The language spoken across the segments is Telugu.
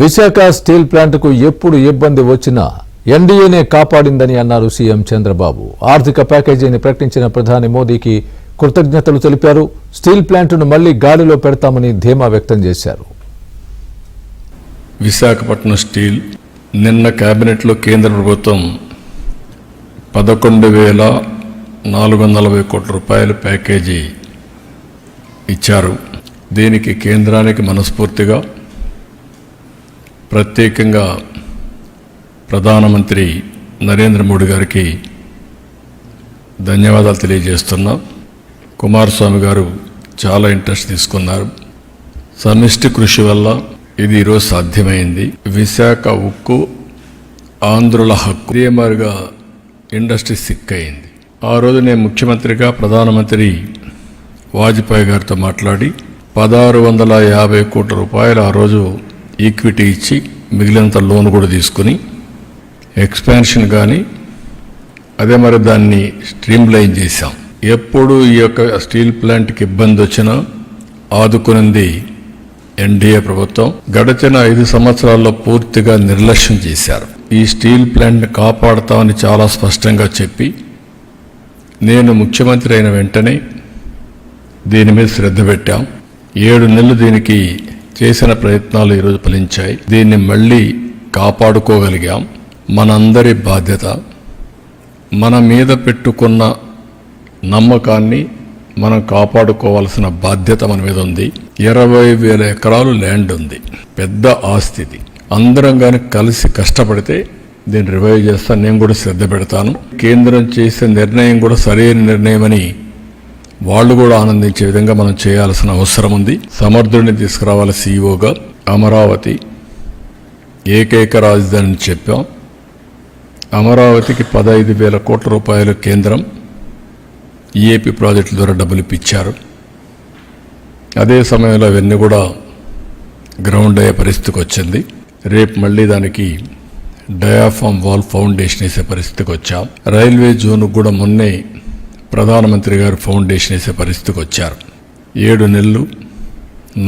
విశాఖ స్టీల్ ప్లాంట్కు ఎప్పుడు ఇబ్బంది వచ్చినా ఎన్డీఏనే కాపాడిందని అన్నారు సీఎం చంద్రబాబు. ఆర్థిక ప్యాకేజీని ప్రకటించిన ప్రధాని మోదీకి కృతజ్ఞతలు తెలిపారు. స్టీల్ ప్లాంట్ను మళ్లీ గాడిలో పెడతామని ధీమా వ్యక్తం చేశారు. విశాఖపట్నం స్టీల్ నిన్న కేబినెట్లో కేంద్ర ప్రభుత్వం 11,440 కోట్ల రూపాయల ప్యాకేజీ ఇచ్చారు. దీనికి కేంద్రానికి మనస్ఫూర్తిగా ప్రత్యేకంగా ప్రధానమంత్రి నరేంద్ర మోడీ గారికి ధన్యవాదాలు తెలియజేస్తున్నాం. కుమారస్వామి గారు చాలా ఇంట్రెస్ట్ తీసుకున్నారు. సమిష్టి కృషి వల్ల ఇది ఈరోజు సాధ్యమైంది. విశాఖ ఉక్కు ఆంధ్రుల హక్కు. ఇదేమారుగా ఇండస్ట్రీ సిక్ అయింది. ఆ రోజు నేను ముఖ్యమంత్రిగా ప్రధానమంత్రి వాజ్పేయి గారితో మాట్లాడి 1,650 కోట్ల రూపాయలు ఆ రోజు ఈక్విటీ ఇచ్చి మిగిలినంత లోన్ కూడా తీసుకుని ఎక్స్పాన్షన్ కానీ అదే మరి దాన్ని స్ట్రీమ్లైన్ చేశాం. ఎప్పుడు ఈ యొక్క స్టీల్ ప్లాంట్కి ఇబ్బంది వచ్చినా ఆదుకునింది ఎన్డీఏ ప్రభుత్వం. గడిచిన 5 సంవత్సరాల్లో పూర్తిగా నిర్లక్ష్యం చేశారు. ఈ స్టీల్ ప్లాంట్ని కాపాడుతామని చాలా స్పష్టంగా చెప్పి నేను ముఖ్యమంత్రి అయిన వెంటనే దీని మీద శ్రద్ధ పెట్టాం. 7 నెలలు దీనికి చేసిన ప్రయత్నాలు ఈరోజు ఫలించాయి. దీన్ని మళ్ళీ కాపాడుకోగలిగాం. మనందరి బాధ్యత. మన మీద పెట్టుకున్న నమ్మకాన్ని మనం కాపాడుకోవాల్సిన బాధ్యత మన మీద ఉంది. 20,000 ఎకరాలు ల్యాండ్ ఉంది. పెద్ద ఆస్తిది. అందరం కానీ కలిసి కష్టపడితే దీన్ని రివైవ్ చేస్తాను. నేను కూడా శ్రద్ధ పెడతాను. కేంద్రం చేసే నిర్ణయం కూడా సరైన నిర్ణయం అని వాళ్ళు కూడా ఆనందించే విధంగా మనం చేయాల్సిన అవసరం ఉంది. సమర్థుడిని తీసుకురావాలి సీఈఓగా. అమరావతి ఏకైక రాజధానిని చెప్పాం. అమరావతికి 15,000 కోట్ల రూపాయలు కేంద్రం ఈఏపీ ప్రాజెక్టుల ద్వారా డబ్బులు ఇప్పించారు. అదే సమయంలో అవన్నీ కూడా గ్రౌండ్ అయ్యే పరిస్థితికి వచ్చింది. రేపు మళ్ళీ దానికి డయాఫామ్ వాల్ ఫౌండేషన్ వేసే పరిస్థితికి వచ్చాం. రైల్వే జోన్కు కూడా మొన్నే ప్రధానమంత్రి గారు ఫౌండేషన్ వేసే పరిస్థితికి వచ్చారు. 7 నెలలు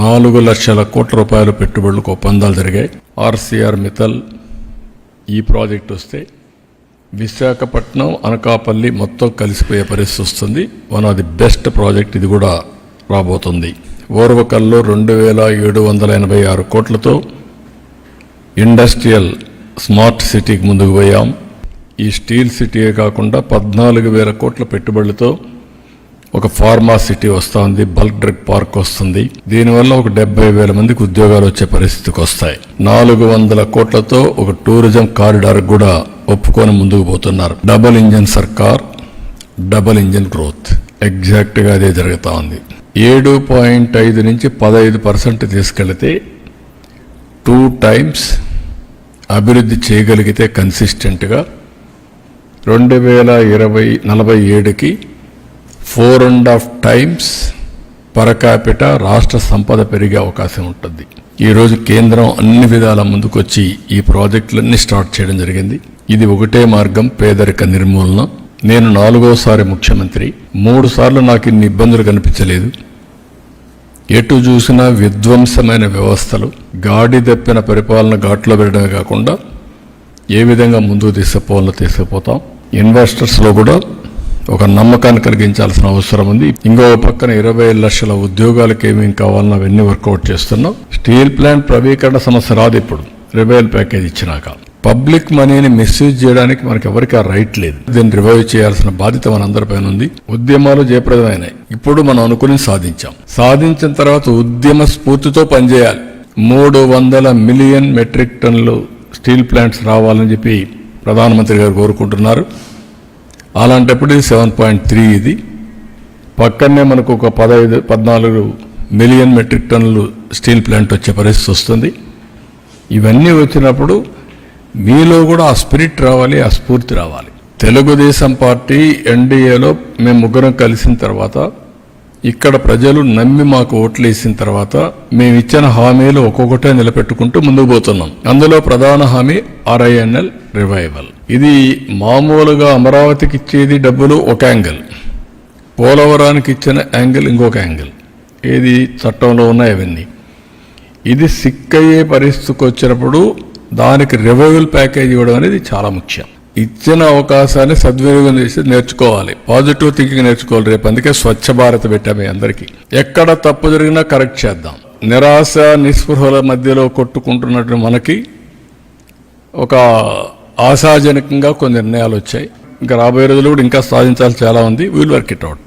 4 లక్షల కోట్ల రూపాయల పెట్టుబడులకు ఒప్పందాలు జరిగాయి. ఆర్సీఆర్ మిత్తల్ ఈ ప్రాజెక్ట్ వస్తే విశాఖపట్నం అనకాపల్లి మొత్తం కలిసిపోయే పరిస్థితి వస్తుంది. One of the best project ఇది కూడా రాబోతుంది. ఓర్వకల్లో 2,786 కోట్లతో ఇండస్ట్రియల్ స్మార్ట్ సిటీకి ముందుకు పోయాం. ఈ స్టీల్ సిటీయే కాకుండా 14,000 కోట్ల పెట్టుబడులతో ఒక ఫార్మా సిటీ వస్తుంది. బల్క్ డ్రగ్ పార్క్ వస్తుంది. దీనివల్ల ఒక 70,000 మందికి ఉద్యోగాలు వచ్చే పరిస్థితికి వస్తాయి. 400 కోట్లతో ఒక టూరిజం కారిడార్ కూడా ఒప్పుకొని ముందుకు పోతున్నారు. డబుల్ ఇంజన్ సర్కార్, డబుల్ ఇంజన్ గ్రోత్. ఎగ్జాక్ట్గా అదే జరుగుతూ ఉంది. 7.5 నుంచి 15% తీసుకెళ్తే 2 టైమ్స్ అభివృద్ధి చేయగలిగితే కన్సిస్టెంట్గా 2047కి 4.5 టైమ్స్ పర్ క్యాపిటా రాష్ట్ర సంపద పెరిగే అవకాశం ఉంటుంది. ఈరోజు కేంద్రం అన్ని విధాల ముందుకొచ్చి ఈ ప్రాజెక్టులన్నీ స్టార్ట్ చేయడం జరిగింది. ఇది ఒకటే మార్గం పేదరిక నిర్మూలన. నేను 4వసారి ముఖ్యమంత్రి. 3 సార్లు నాకు ఇన్ని ఇబ్బందులు కనిపించలేదు. ఎటు చూసినా విధ్వంసమైన వ్యవస్థలు, గాడి తప్పిన పరిపాలన ఘాట్లో పెట్టడమే కాకుండా ఏ విధంగా ముందుకు తీసుకుపోవాలో తీసుకుపోతాం. ఇన్వెస్టర్స్లో కూడా ఒక నమ్మకాన్ని కలిగించాల్సిన అవసరం ఉంది. ఇంకో పక్కన 20 లక్షల ఉద్యోగాలకు ఏమేమి కావాలన్నా అవన్నీ వర్కౌట్ చేస్తున్నాం. స్టీల్ ప్లాంట్ ప్రవీకరణ సమస్య రాదు. ఇప్పుడు రివైవల్ ప్యాకేజ్ ఇచ్చినాక పబ్లిక్ మనీని మిస్యూజ్ చేయడానికి మనకి ఎవరికి ఆ రైట్ లేదు. దీన్ని రివైవ్ చేయాల్సిన బాధ్యత మనందరిపైన ఉంది. ఉద్యమాలు జయప్రదమైనాయి. ఇప్పుడు మనం అనుకుని సాధించాం. సాధించిన తర్వాత ఉద్యమ స్ఫూర్తితో పనిచేయాలి. 300 మిలియన్ మెట్రిక్ టన్నులు స్టీల్ ప్లాంట్స్ రావాలని చెప్పి ప్రధానమంత్రి గారు కోరుకుంటున్నారు. అలాంటప్పుడు ఇది 7.3. ఇది పక్కనే మనకు ఒక 14 మిలియన్ మెట్రిక్ టన్నులు స్టీల్ ప్లాంట్ వచ్చే పరిస్థితి వస్తుంది. ఇవన్నీ వచ్చినప్పుడు మీలో కూడా ఆ స్పిరిట్ రావాలి, ఆ స్ఫూర్తి రావాలి. తెలుగుదేశం పార్టీ ఎన్డీఏలో మేము ముగ్గురం కలిసిన తర్వాత, ఇక్కడ ప్రజలు నమ్మి మాకు ఓట్లు వేసిన తర్వాత మేము ఇచ్చిన హామీలు ఒక్కొక్కటే నిలబెట్టుకుంటూ ముందుకు పోతున్నాం. అందులో ప్రధాన హామీ RINL రివైవల్. ఇది మామూలుగా అమరావతికి ఇచ్చేది డబ్బులు ఒక యాంగిల్, పోలవరానికి ఇచ్చిన యాంగిల్ ఇంకొక యాంగిల్. ఏది చట్టంలో ఉన్నాయి అవన్నీ. ఇది సిక్ అయ్యే పరిస్థితికి వచ్చినప్పుడు దానికి రివైవల్ ప్యాకేజ్ ఇవ్వడం అనేది చాలా ముఖ్యం. ఇచ్చిన అవకాశాన్ని సద్వినియోగం చేసి నేర్చుకోవాలి, పాజిటివ్ థింకింగ్ నేర్చుకోవాలి. రేపు అందుకే స్వచ్ఛ భారత్ పెట్టాము అందరికీ. ఎక్కడ తప్పు జరిగినా కరెక్ట్ చేద్దాం. నిరాశ నిస్పృహల మధ్యలో కొట్టుకుంటున్నట్టు మనకి ఒక ఆశాజనకంగా కొన్ని నిర్ణయాలు వచ్చాయి. ఇంకా రాబోయే రోజులు కూడా ఇంకా సాధించాల్సి చాలా ఉంది. Will work it out.